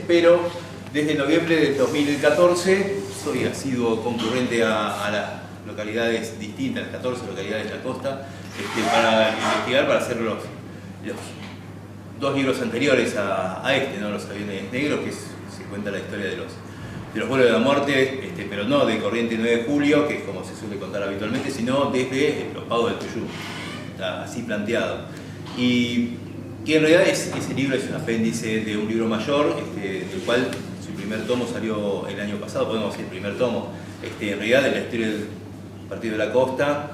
pero desde noviembre del 2014 soy asiduo concurrente a las localidades distintas, las 14 localidades de la costa, para investigar, para hacer los 2 libros anteriores a este, ¿no? Los aviones negros, que se cuenta la historia de los vuelos de la muerte, pero no de corriente 9 de julio, que es como se suele contar habitualmente, sino desde los pagos del Tuyú, está así planteado. Y en realidad ese libro es un apéndice de un libro mayor, del cual su primer tomo salió el año pasado, podemos decir el primer tomo, en realidad de la historia del Partido de la Costa,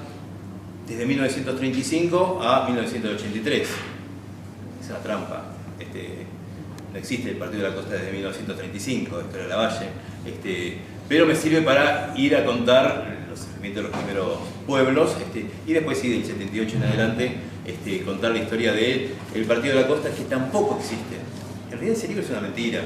desde 1935 a 1983. Es una trampa. No existe el Partido de la Costa desde 1935, esto era Lavalle. Pero me sirve para ir a contar los surgimientos de los primeros pueblos, y después sí, del 78 en adelante, contar la historia del Partido de la Costa, que tampoco existe. En realidad ese libro es una mentira.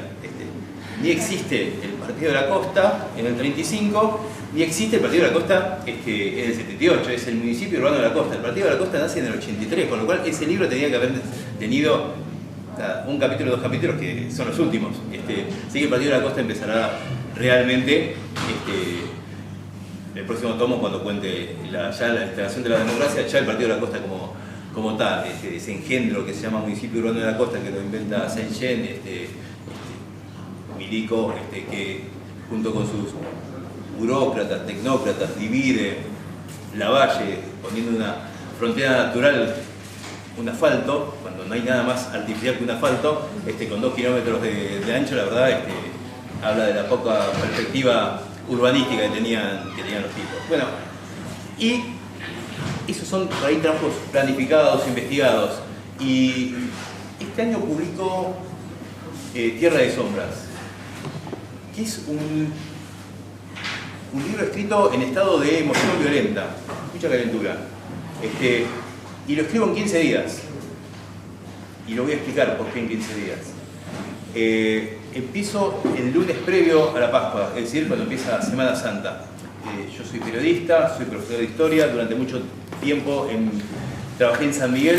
Ni existe el Partido de la Costa en el 35, ni existe el Partido de la Costa en el 78, es el municipio urbano de la Costa. El Partido de la Costa nace en el 83, con lo cual ese libro tenía que haber tenido un capítulo, 2 capítulos, que son los últimos. Así que el Partido de la Costa empezará realmente el próximo tomo, cuando cuente ya la instalación de la democracia, ya el Partido de la Costa como tal, ese engendro que se llama municipio urbano de la Costa, que lo inventa Saint-Jean, Milico, que junto con sus burócratas, tecnócratas, divide Lavalle poniendo una frontera natural, un asfalto, cuando no hay nada más artificial que un asfalto, con 2 kilómetros de ancho. La verdad, habla de la poca perspectiva urbanística que tenían los tipos. Bueno, y esos son por ahí trabajos planificados, investigados, y este año publicó Tierra de Sombras, que es un libro escrito en estado de emoción violenta, mucha calentura, y lo escribo en 15 días, y lo voy a explicar por qué en 15 días. Empiezo el lunes previo a la Pascua, es decir, cuando empieza Semana Santa. Yo soy periodista, soy profesor de historia, durante mucho tiempo trabajé en San Miguel,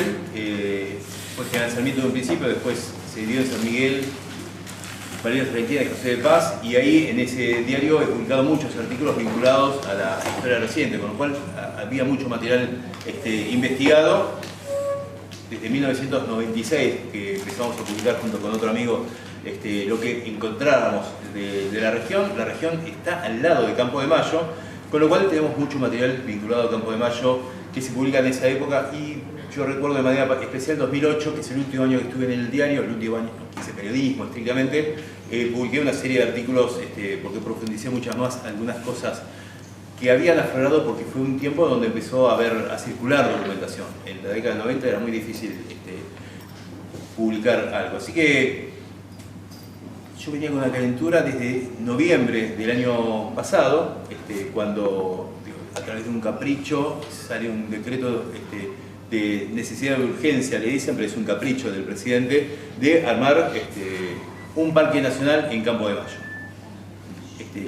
fue General Sarmiento en un principio, después se dividió en San Miguel, Malvinas Argentinas y José de Paz, y ahí en ese diario he publicado muchos artículos vinculados a la historia reciente, con lo cual había mucho material investigado. Desde 1996, que empezamos a publicar junto con otro amigo lo que encontráramos de la región. La región está al lado de Campo de Mayo, con lo cual tenemos mucho material vinculado a Campo de Mayo que se publica en esa época, y yo recuerdo de manera especial 2008, que es el último año que estuve en el diario, el último año que hice periodismo estrictamente, publiqué una serie de artículos porque profundicé muchas más algunas cosas que habían aflorado, porque fue un tiempo donde empezó a circular documentación. En la década del 90 era muy difícil publicar algo. Así que yo venía con una calentura desde noviembre del año pasado, cuando a través de un capricho sale un decreto de necesidad de urgencia, le dicen, pero es un capricho del presidente, de armar un parque nacional en Campo de Mayo.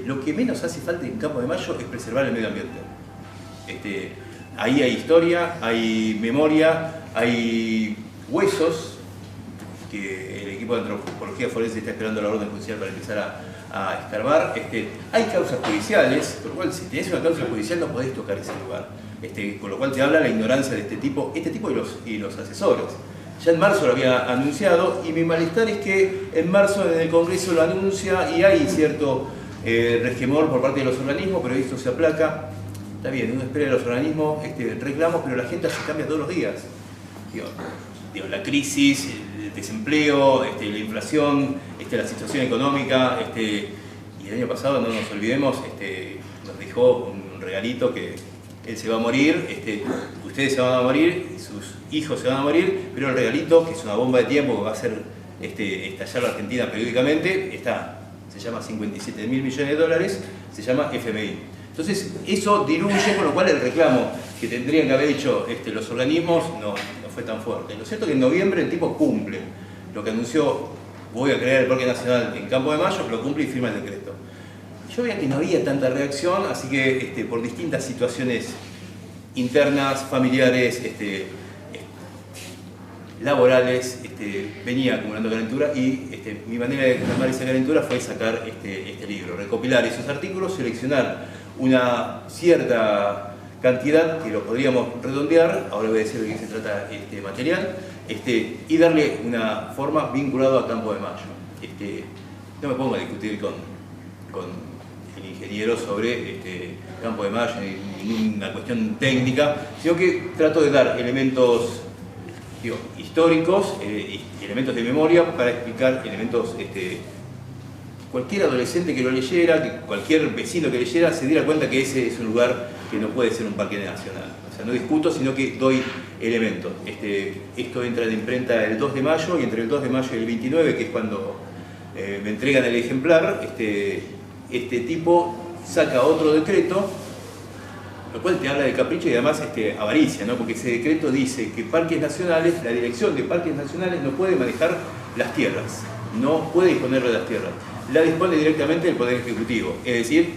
Lo que menos hace falta en Campo de Mayo es preservar el medio ambiente. Ahí hay historia, hay memoria, hay huesos, que el equipo de antropología forense está esperando la orden judicial para empezar a escarbar. Hay causas judiciales, por lo cual si tenés una causa judicial no podés tocar ese lugar. Con lo cual te habla la ignorancia de este tipo y los asesores. Ya en marzo lo había anunciado, y mi malestar es que en marzo en el Congreso lo anuncia y hay cierto resquemor por parte de los organismos, pero esto se aplaca. Está bien, uno espera de los organismos reclamos, pero la gente se cambia todos los días. La crisis, el desempleo, la inflación, la situación económica, y el año pasado, no nos olvidemos, nos dejó un regalito que él se va a morir, ustedes se van a morir, sus hijos se van a morir, pero el regalito, que es una bomba de tiempo que va a hacer estallar la Argentina periódicamente, se llama 57.000 millones de dólares, se llama FMI. Entonces eso diluye, con lo cual el reclamo que tendrían que haber hecho los organismos no fue tan fuerte. Lo cierto es que en noviembre el tipo cumple lo que anunció: voy a crear el Parque Nacional en Campo de Mayo, lo cumple y firma el decreto. Yo veía que no había tanta reacción, así que por distintas situaciones internas, familiares, laborales, venía acumulando calentura y mi manera de calmar esa calentura fue sacar este libro, recopilar esos artículos, seleccionar una cierta cantidad que lo podríamos redondear, ahora voy a decir de qué se trata este material, y darle una forma vinculada a Campo de Mayo. No me pongo a discutir con el ingeniero sobre Campo de Mayo, ni una cuestión técnica, sino que trato de dar elementos históricos, elementos de memoria para explicar elementos. Cualquier adolescente que lo leyera, que cualquier vecino que leyera, se diera cuenta que ese es un lugar que no puede ser un parque nacional. O sea, no discuto, sino que doy elementos. Esto entra en imprenta el 2 de mayo, y entre el 2 de mayo y el 29, que es cuando me entregan el ejemplar, este tipo saca otro decreto, lo cual te habla de capricho y además avaricia, ¿no? Porque ese decreto dice que parques nacionales, la dirección de parques nacionales no puede manejar las tierras, no puede disponer de las tierras, la dispone directamente el Poder Ejecutivo, es decir,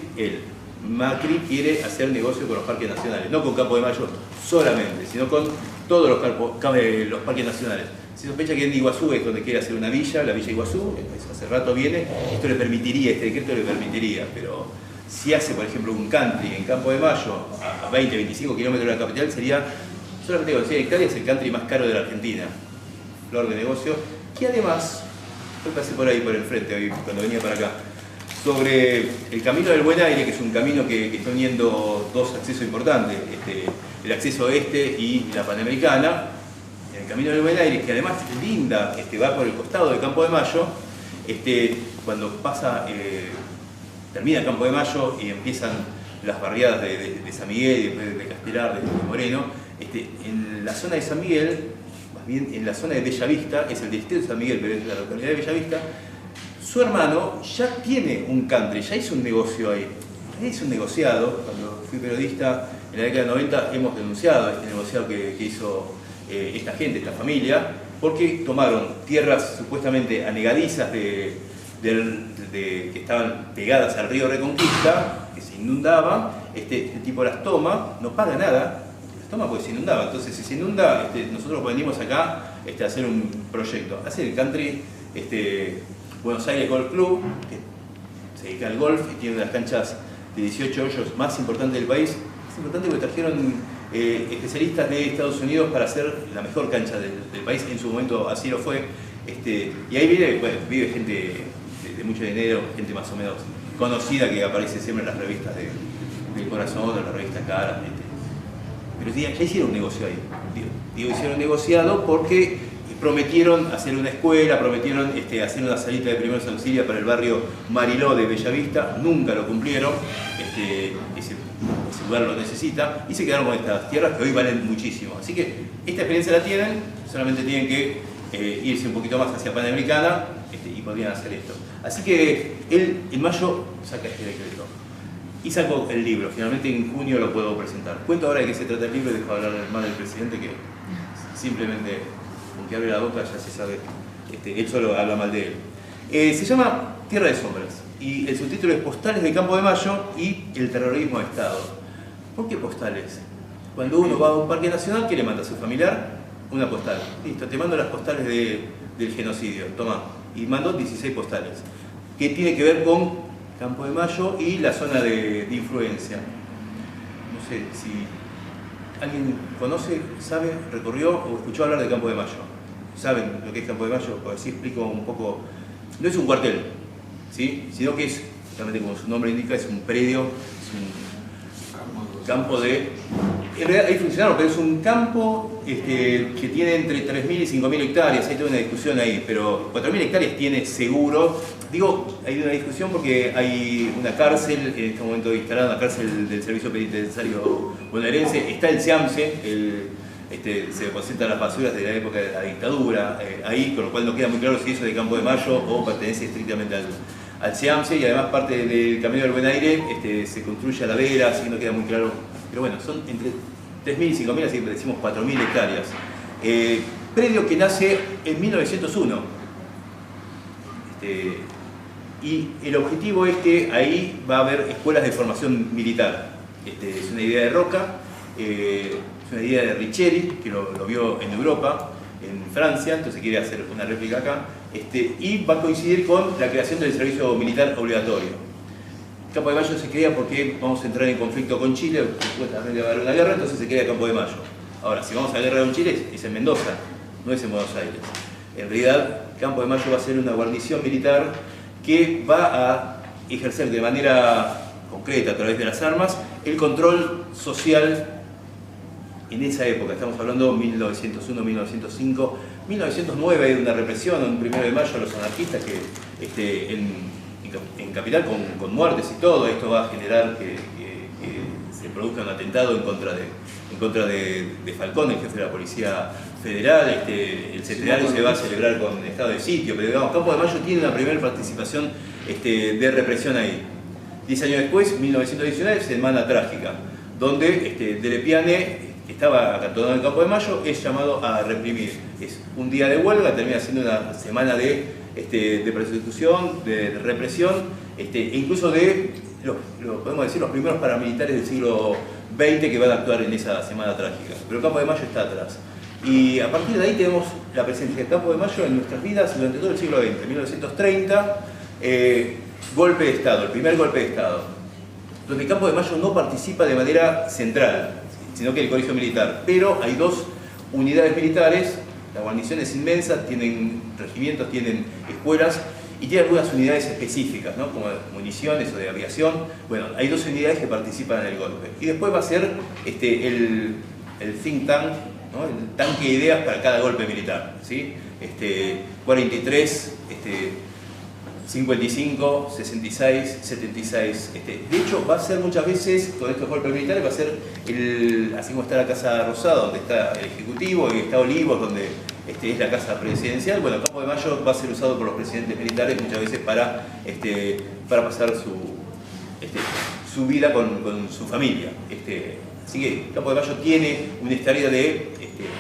Macri quiere hacer negocio con los parques nacionales, no con Campo de Mayo solamente, sino con todos los parques nacionales. Se sospecha que en Iguazú es donde quiere hacer una villa, la Villa Iguazú, hace rato viene, esto le permitiría, este decreto le permitiría, pero si hace, por ejemplo, un country en Campo de Mayo, a 20, 25 kilómetros de la capital, sería, solamente con 100 hectáreas, el country más caro de la Argentina. Flor de negocio, que además, yo pasé por ahí, por el frente, hoy, cuando venía para acá, sobre el Camino del Buen Aire, que es un camino que está uniendo dos accesos importantes, el acceso y la Panamericana. El Camino del Buen Aire, que además linda, va por el costado de Campo de Mayo, cuando pasa, termina Campo de Mayo y empiezan las barriadas de San Miguel, y después de Castelar, de Moreno, en la zona de San Miguel, más bien en la zona de Bellavista, es el distrito de San Miguel, pero es la localidad de Bellavista, su hermano ya tiene un country, ya hizo un negocio ahí. Es un negociado. Cuando fui periodista en la década de 90 hemos denunciado este negociado que hizo esta gente, esta familia, porque tomaron tierras supuestamente anegadizas que estaban pegadas al río Reconquista, que se inundaban. Este tipo las toma, no paga nada, las toma porque se inundaba. Entonces, si se inunda, nosotros venimos acá a hacer un proyecto, hacer el country. Buenos Aires Golf Club, que se dedica al golf y tiene una de las canchas de 18 hoyos más importantes del país. Es importante porque trajeron especialistas de Estados Unidos para hacer la mejor cancha del país, en su momento así lo fue. Y ahí vive gente de mucho dinero, gente más o menos conocida que aparece siempre en las revistas del corazón, en las revistas caras. Pero ya hicieron un negocio ahí. Digo, hicieron un negociado porque prometieron hacer una escuela, prometieron hacer una salita de primeros auxilios para el barrio Mariló de Bellavista, nunca lo cumplieron, ese lugar lo necesita, y se quedaron con estas tierras que hoy valen muchísimo. Así que esta experiencia la tienen, solamente tienen que irse un poquito más hacia Panamericana y podrían hacer esto. Así que él en mayo saca este decreto y sacó el libro, finalmente en junio lo puedo presentar. Cuento ahora de qué se trata el libro y dejo hablar mal del presidente, que simplemente, aunque abre la boca, ya se sabe, él solo habla mal de él. Se llama Tierra de Sombras y el subtítulo es Postales de Campo de Mayo y el terrorismo de Estado. ¿Por qué postales? Cuando uno va a un parque nacional, ¿qué le manda a su familiar? Una postal. Listo, te mando las postales del genocidio, toma. Y mandó 16 postales, que tiene que ver con Campo de Mayo y la zona de influencia. No sé si alguien conoce, sabe, recorrió o escuchó hablar de Campo de Mayo. ¿Saben lo que es Campo de Mayo? Pues así explico un poco. No es un cuartel, ¿sí? Sino que es, realmente como su nombre indica, es un predio, es un campo de... En realidad hay funcionarios, pero es un campo que tiene entre 3.000 y 5.000 hectáreas. Hay toda una discusión ahí, pero 4.000 hectáreas tiene seguro. Digo, hay una discusión porque hay una cárcel, en este momento instalada una cárcel del Servicio Penitenciario Bonaerense. Está el SEAMSE, se depositan las basuras de la época de la dictadura ahí, con lo cual no queda muy claro si eso es de Campo de Mayo o pertenece estrictamente al SEAMSE, y además parte del Camino del Buen Aire se construye a la vera, así que no queda muy claro. Pero bueno, son entre 3.000 y 5.000, así que decimos 4.000 hectáreas. Predio que nace en 1901. Y el objetivo es que ahí va a haber escuelas de formación militar. Es una idea de Roca, es una idea de Richeri, que lo vio en Europa. en Francia, entonces quiere hacer una réplica acá, y va a coincidir con la creación del servicio militar obligatorio. Campo de Mayo se crea porque vamos a entrar en conflicto con Chile, supuestamente va a haber una guerra, entonces se crea Campo de Mayo. Ahora, si vamos a la guerra con Chile, es en Mendoza, no es en Buenos Aires. En realidad, Campo de Mayo va a ser una guarnición militar que va a ejercer de manera concreta, a través de las armas, el control social en esa época. Estamos hablando de 1901, 1905, 1909 hay una represión, un 1 de mayo a los anarquistas que en Capital con muertes y todo. Esto va a generar que se produzca un atentado en contra de Falcón, el jefe de la Policía Federal. El centenario se va a celebrar con estado de sitio, pero digamos, Campo de Mayo tiene una primera participación de represión ahí. 10 años después, 1919, Semana Trágica, donde De Lepiane, que estaba acantonado en Campo de Mayo, es llamado a reprimir. Es un día de huelga, termina siendo una semana de persecución, de represión, e incluso podemos decir, los primeros paramilitares del siglo XX que van a actuar en esa Semana Trágica. Pero Campo de Mayo está atrás. Y a partir de ahí tenemos la presencia de Campo de Mayo en nuestras vidas durante todo el siglo XX. 1930, golpe de Estado, el primer golpe de Estado, donde Campo de Mayo no participa de manera central, sino que el colegio militar. Pero hay dos unidades militares, la guarnición es inmensa, tienen regimientos, tienen escuelas y tiene algunas unidades específicas, ¿no? Como municiones o de aviación. Bueno, hay dos unidades que participan en el golpe. Y después va a ser el think tank, ¿no? El tanque de ideas para cada golpe militar, ¿sí? 43, 55, 66, 76. De hecho, va a ser muchas veces, con estos golpes militares, va a ser así como está la Casa Rosada, donde está el Ejecutivo, y está Olivos, donde es la Casa Presidencial. Bueno, Campo de Mayo va a ser usado por los presidentes militares muchas veces para pasar su vida con su familia. Así que Campo de Mayo tiene una historia de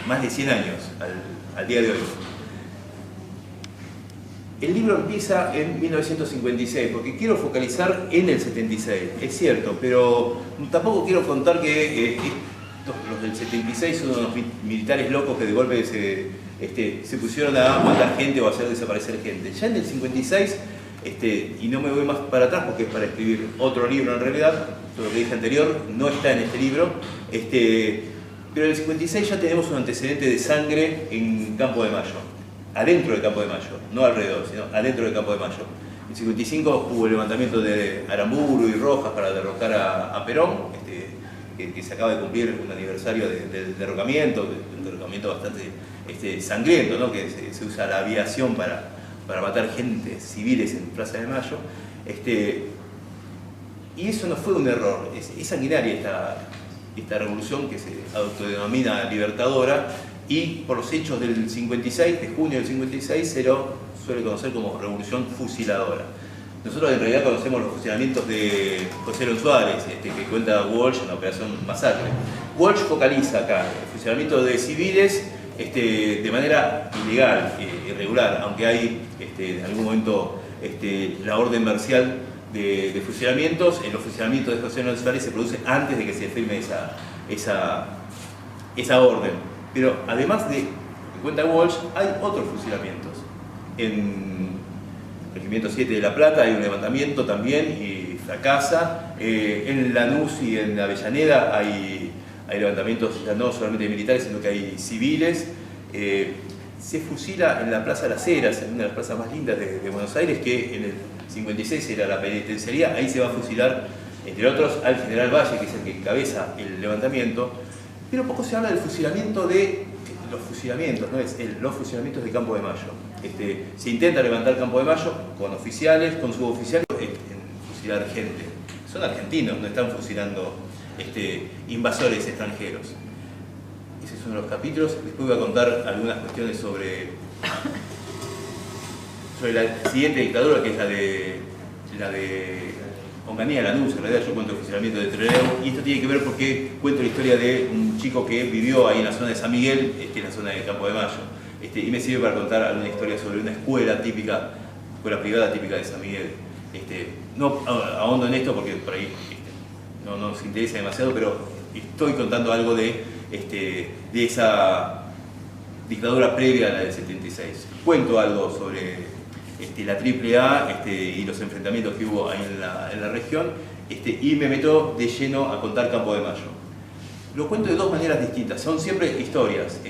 más de 100 años al día de hoy. El libro empieza en 1956, porque quiero focalizar en el 76, es cierto, pero tampoco quiero contar que los del 76 son unos militares locos que de golpe se pusieron a matar gente o a hacer desaparecer gente. Ya en el 56, y no me voy más para atrás porque es para escribir otro libro en realidad, todo lo que dije anterior no está en este libro, pero en el 56 ya tenemos un antecedente de sangre en Campo de Mayo. Adentro del Campo de Mayo, no alrededor, sino adentro del Campo de Mayo. En el 55 hubo el levantamiento de Aramburu y Rojas para derrocar a Perón, que se acaba de cumplir un aniversario del derrocamiento, un derrocamiento bastante sangriento, ¿no? Que se usa la aviación para matar gente, civiles en Plaza de Mayo. Y eso no fue un error, es sanguinaria esta revolución que se autodenomina libertadora. Y por los hechos del 56, de junio del 56, se lo suele conocer como revolución fusiladora. Nosotros en realidad conocemos los fusilamientos de José León Suárez, que cuenta Walsh en la Operación Masacre. Walsh focaliza acá el fusilamiento de civiles de manera ilegal, irregular, aunque hay en algún momento la orden marcial de fusilamientos. En los fusilamientos de José León Suárez se produce antes de que se firme esa orden. Pero además de, que cuenta Walsh, hay otros fusilamientos. En el Regimiento 7 de La Plata hay un levantamiento también y fracasa. En Lanús y en Avellaneda hay levantamientos ya no solamente militares, sino que hay civiles. Se fusila en la Plaza Las Heras, en una de las plazas más lindas de Buenos Aires, que en el 56 era la penitenciaría. Ahí se va a fusilar, entre otros, al general Valle, que es el que encabeza el levantamiento. Pero poco se habla del fusilamiento los fusilamientos, ¿no? Los fusilamientos de Campo de Mayo. Se intenta levantar Campo de Mayo con oficiales, con suboficiales, fusilar gente. Son argentinos, no están fusilando invasores extranjeros. Ese es uno de los capítulos. Después voy a contar algunas cuestiones sobre la siguiente dictadura, que es la de Onganía Lanús. En realidad yo cuento el fusilamiento de Trelew, y esto tiene que ver porque cuento la historia de un chico que vivió ahí en la zona de San Miguel, en la zona del Campo de Mayo, y me sirve para contar alguna historia sobre una escuela privada típica de San Miguel. No ahondo en esto porque por ahí no nos interesa demasiado, pero estoy contando algo de esa dictadura previa a la del 76. Cuento algo sobre la AAA y los enfrentamientos que hubo ahí en la región, y me meto de lleno a contar Campo de Mayo. Lo cuento de dos maneras distintas, son siempre historias.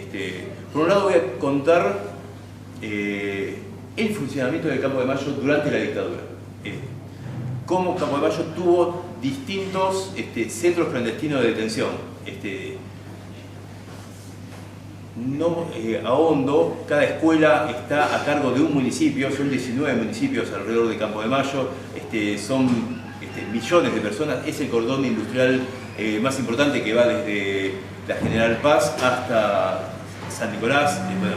Por un lado voy a contar el funcionamiento del Campo de Mayo durante la dictadura. Cómo Campo de Mayo tuvo distintos centros clandestinos de detención. No ahondo, cada escuela está a cargo de un municipio, son 19 municipios alrededor de Campo de Mayo, son millones de personas, es el cordón industrial más importante que va desde la General Paz hasta San Nicolás, bueno,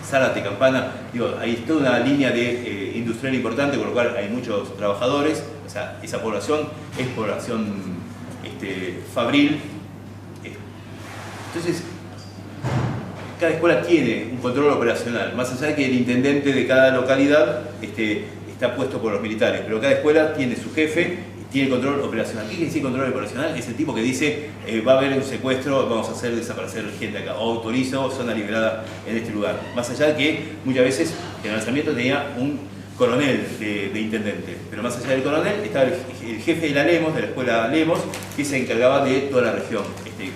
Zárate, Campana, digo, hay toda una línea de industrial importante, con lo cual hay muchos trabajadores, o sea, esa población es población fabril. Entonces, cada escuela tiene un control operacional, más allá de que el intendente de cada localidad está puesto por los militares, pero cada escuela tiene su jefe y tiene control operacional. ¿Qué quiere decir control operacional? Es el tipo que dice, va a haber un secuestro, vamos a hacer desaparecer gente acá, o autorizo zona liberada en este lugar. Más allá de que muchas veces el lanzamiento tenía un coronel de intendente, pero más allá del coronel estaba el jefe de la Lemos, de la escuela Lemos, que se encargaba de toda la región,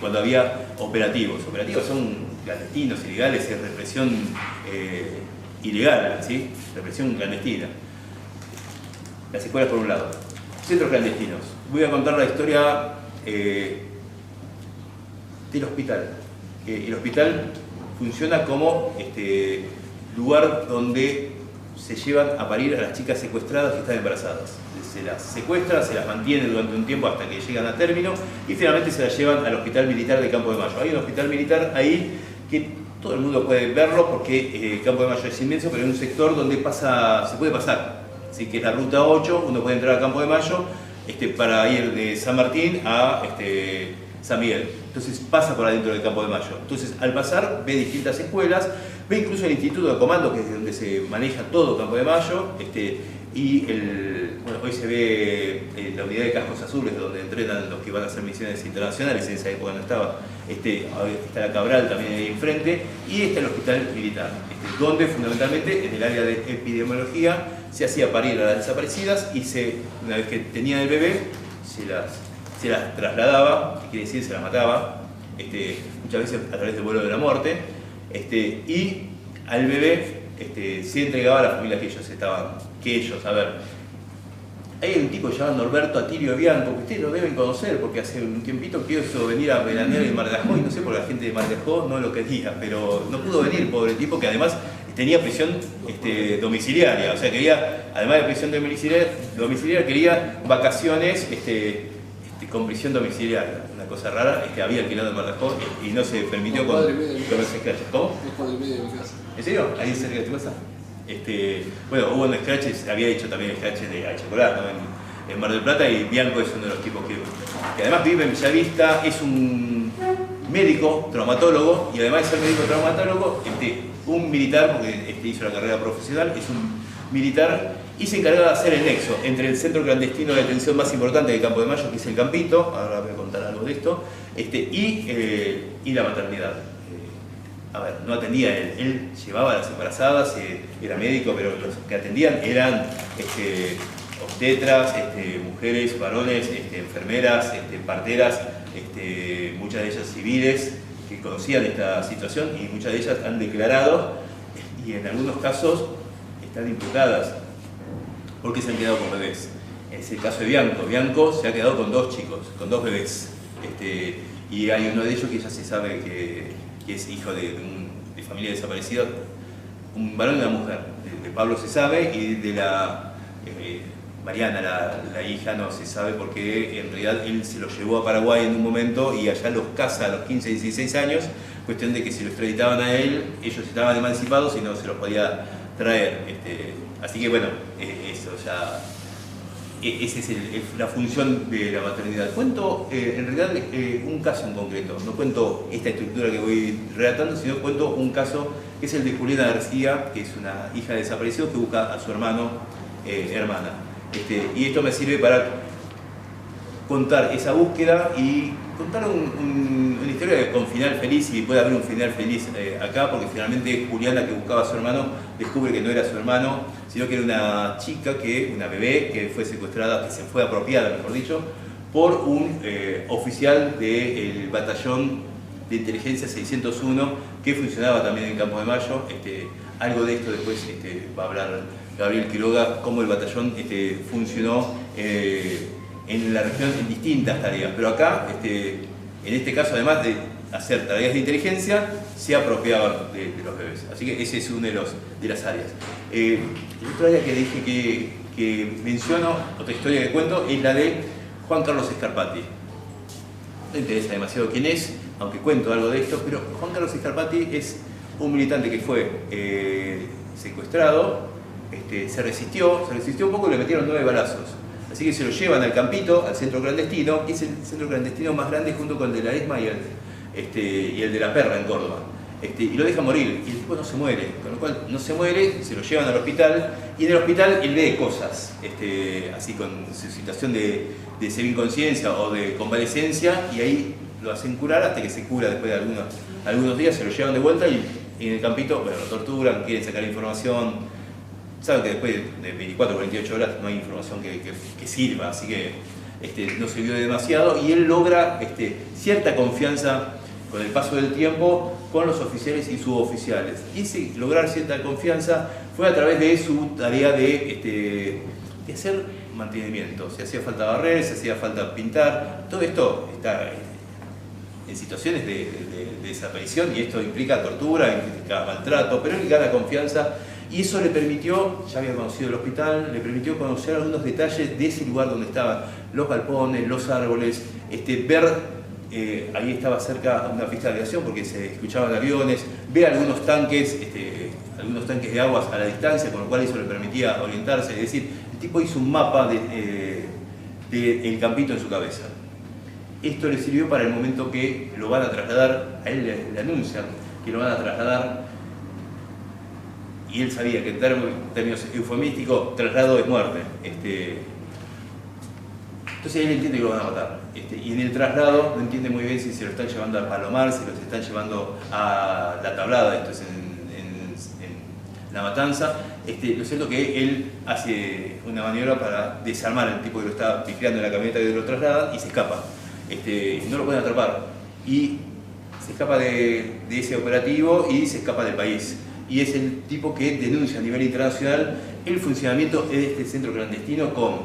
cuando había operativos. Operativos son clandestinos, ilegales, es represión ilegal, ¿sí? Represión clandestina. Las escuelas por un lado. Centros clandestinos. Voy a contar la historia del hospital. El hospital funciona como lugar donde se llevan a parir a las chicas secuestradas que están embarazadas. Se las secuestra, se las mantiene durante un tiempo hasta que llegan a término y finalmente se las llevan al Hospital Militar de Campo de Mayo. Hay un hospital militar ahí que todo el mundo puede verlo porque Campo de Mayo es inmenso, pero es un sector donde se puede pasar. Así que es la ruta 8, uno puede entrar a Campo de Mayo para ir de San Martín a San Miguel. Entonces pasa por adentro del Campo de Mayo. Entonces al pasar ve distintas escuelas, ve incluso el Instituto de Comando, que es donde se maneja todo Campo de Mayo, bueno, hoy se ve la unidad de cascos azules, donde entrenan los que van a hacer misiones internacionales, en esa época no estaba, está la Cabral también ahí enfrente, y está el hospital militar, donde fundamentalmente en el área de epidemiología se hacía parir a las desaparecidas y una vez que tenían el bebé, se las trasladaba, que quiere decir se las mataba, muchas veces a través del vuelo de la muerte, y al bebé se entregaba a las familias a ver, hay un tipo llamado Norberto Atilio Bianco, que ustedes lo deben conocer porque hace un tiempito quiso venir a veranear en Mar de Ajó y no sé por la gente de Mar de Ajó no lo quería, pero no pudo venir, pobre tipo, que además tenía prisión domiciliaria, o sea, quería, además de prisión domiciliaria, quería vacaciones con prisión domiciliaria, una cosa rara, había alquilado en Mar de Ajó y no se permitió con los scratches. ¿Cómo? Es cuadro y medio de mi casa. ¿En serio? ¿Ahí cerca de tu casa? Bueno, hubo un scratch, había hecho también scratch de chocolate, ¿no? en Mar del Plata, y Bianco es uno de los tipos que además vive en Bellavista, es un médico traumatólogo, y además de ser médico traumatólogo, un militar, porque hizo la carrera profesional, es un militar y se encargaba de hacer el nexo entre el centro clandestino de detención más importante de Campo de Mayo, que es el Campito, ahora voy a contar algo de esto, y la maternidad. A ver, no atendía él llevaba a las embarazadas, era médico, pero los que atendían eran obstetras, mujeres, varones, enfermeras, parteras, muchas de ellas civiles que conocían esta situación, y muchas de ellas han declarado y en algunos casos están imputadas porque se han quedado con bebés. Es el caso de Bianco. Bianco se ha quedado con 2 chicos, con 2 bebés, y hay uno de ellos que ya se sabe que es hijo de familia desaparecida, un varón y una mujer. De Pablo se sabe, y de la Mariana, la hija, no se sabe, porque en realidad él se los llevó a Paraguay en un momento y allá los casa a los 15, 16 años, cuestión de que si lo extraditaban a él, ellos estaban emancipados y no se los podía traer. Así que bueno, eso ya... Esa es la función de la maternidad. Cuento en realidad un caso en concreto, no cuento esta estructura que voy relatando, sino cuento un caso que es el de Juliana García, que es una hija de desaparecido que busca a su hermano, hermana. Y esto me sirve para contar esa búsqueda y contar una historia con final feliz, y puede haber un final feliz acá, porque finalmente Juliana, que buscaba a su hermano, descubre que no era su hermano, sino que era una chica, una bebé, que fue secuestrada, que se fue apropiada, mejor dicho, por un oficial del batallón de inteligencia 601, que funcionaba también en Campo de Mayo. Algo de esto después va a hablar Gabriel Quiroga, cómo el batallón funcionó en la región en distintas tareas, pero acá, en este caso, además de hacer tareas de inteligencia, se apropiaban de los bebés. Así que ese es uno de las áreas. La otra área que dije que menciono, otra historia que cuento, es la de Juan Carlos Scarpati. No interesa demasiado quién es, aunque cuento algo de esto, pero Juan Carlos Scarpati es un militante que fue secuestrado, se resistió un poco y le metieron 9 balazos. Así que se lo llevan al campito, al centro clandestino, y es el centro clandestino más grande junto con el de la ESMA y el de la Perla en Córdoba. Y lo dejan morir, y el tipo no se muere, con lo cual no se muere, se lo llevan al hospital, y en el hospital él ve cosas, así con su situación de semi-inconsciencia o de convalecencia, y ahí lo hacen curar hasta que se cura después de algunos días, se lo llevan de vuelta y en el campito, bueno, lo torturan, quieren sacar información. Saben que después de 24 o 48 horas no hay información que sirva, así que no sirvió de demasiado, y él logra cierta confianza con el paso del tiempo con los oficiales y suboficiales. Y ese lograr cierta confianza fue a través de su tarea de hacer mantenimiento. Si hacía falta barrer, si hacía falta pintar, todo esto está en situaciones de desaparición, y esto implica tortura, implica maltrato, pero él gana confianza. Y eso le permitió, ya había conocido el hospital, le permitió conocer algunos detalles de ese lugar donde estaban los galpones, los árboles, ver, ahí estaba cerca una pista de aviación porque se escuchaban aviones, ver algunos tanques de aguas a la distancia, con lo cual eso le permitía orientarse. Es decir, el tipo hizo un mapa del campito en su cabeza. Esto le sirvió para el momento que lo van a trasladar, a él le anuncian que lo van a trasladar. Y él sabía que en términos eufemísticos, traslado es muerte. Entonces él entiende que lo van a matar. Y en el traslado no entiende muy bien si se lo están llevando a Palomar, si lo están llevando a La Tablada, esto es en La Matanza. Lo cierto es que él hace una maniobra para desarmar al tipo que lo está pifiando en la camioneta que lo traslada, y se escapa. No lo pueden atrapar. Y se escapa de ese operativo y se escapa del país. Y es el tipo que denuncia a nivel internacional el funcionamiento de este centro clandestino, con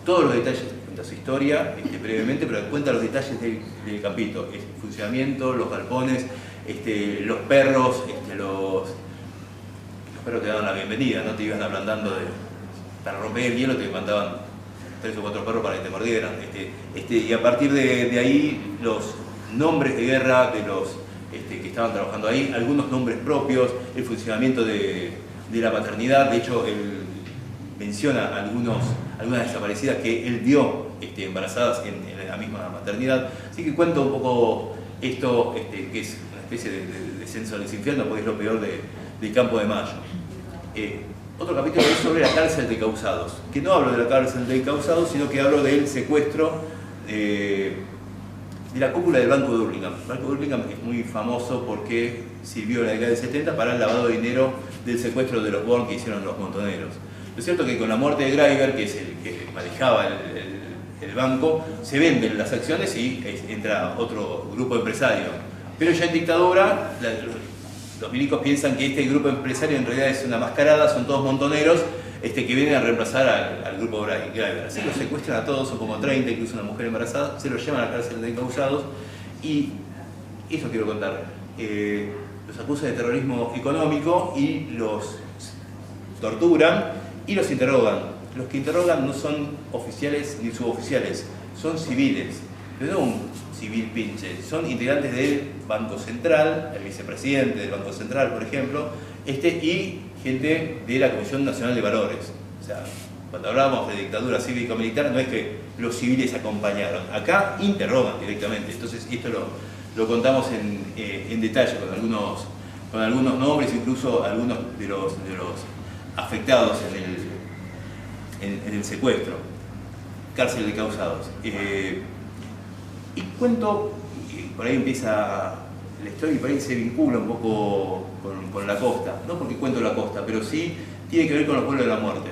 todos los detalles. Cuenta su historia brevemente, pero cuenta los detalles del campito: el funcionamiento, los galpones, los perros, los perros te daban la bienvenida, no te iban ablandando para romper el hielo, te mandaban 3 o 4 perros para que te mordieran. Y a partir de ahí, los nombres de guerra de los que estaban trabajando ahí, algunos nombres propios, el funcionamiento de la maternidad. De hecho, él menciona algunas desaparecidas que él vio embarazadas en la misma maternidad. Así que cuento un poco esto, que es una especie de descenso al infierno, porque es lo peor del Campo de Mayo. Otro capítulo es sobre la cárcel de Causados, que no hablo de la cárcel de Causados, sino que hablo del secuestro de la cúpula del Banco de Hurlingham. El Banco de Hurlingham es muy famoso porque sirvió en la década del 70 para el lavado de dinero del secuestro de los Born que hicieron los montoneros. Lo cierto es que con la muerte de Greiber, que es el que manejaba el banco, se venden las acciones y entra otro grupo empresario. Pero ya en dictadura, los milicos piensan que este grupo empresario en realidad es una mascarada, son todos montoneros que vienen a reemplazar al grupo Greiber. Así los secuestran a todos, son como 30, incluso una mujer embarazada, se los llevan a la cárcel de Causados, y eso quiero contar. Los acusan de terrorismo económico y los torturan y los interrogan. Los que interrogan no son oficiales ni suboficiales, son civiles, pero no un civil pinche, son integrantes del Banco Central, el vicepresidente del Banco Central, por ejemplo, y gente de la Comisión Nacional de Valores. O sea, cuando hablábamos de dictadura cívico-militar, no es que los civiles acompañaron, acá interrogan directamente. Entonces esto lo contamos en detalle con algunos nombres, incluso algunos de los afectados en el secuestro. cárcel de causados. Y cuento, y por ahí empieza la historia y por ahí se vincula un poco con la costa, no porque cuento la costa, pero sí tiene que ver con los vuelos de la muerte.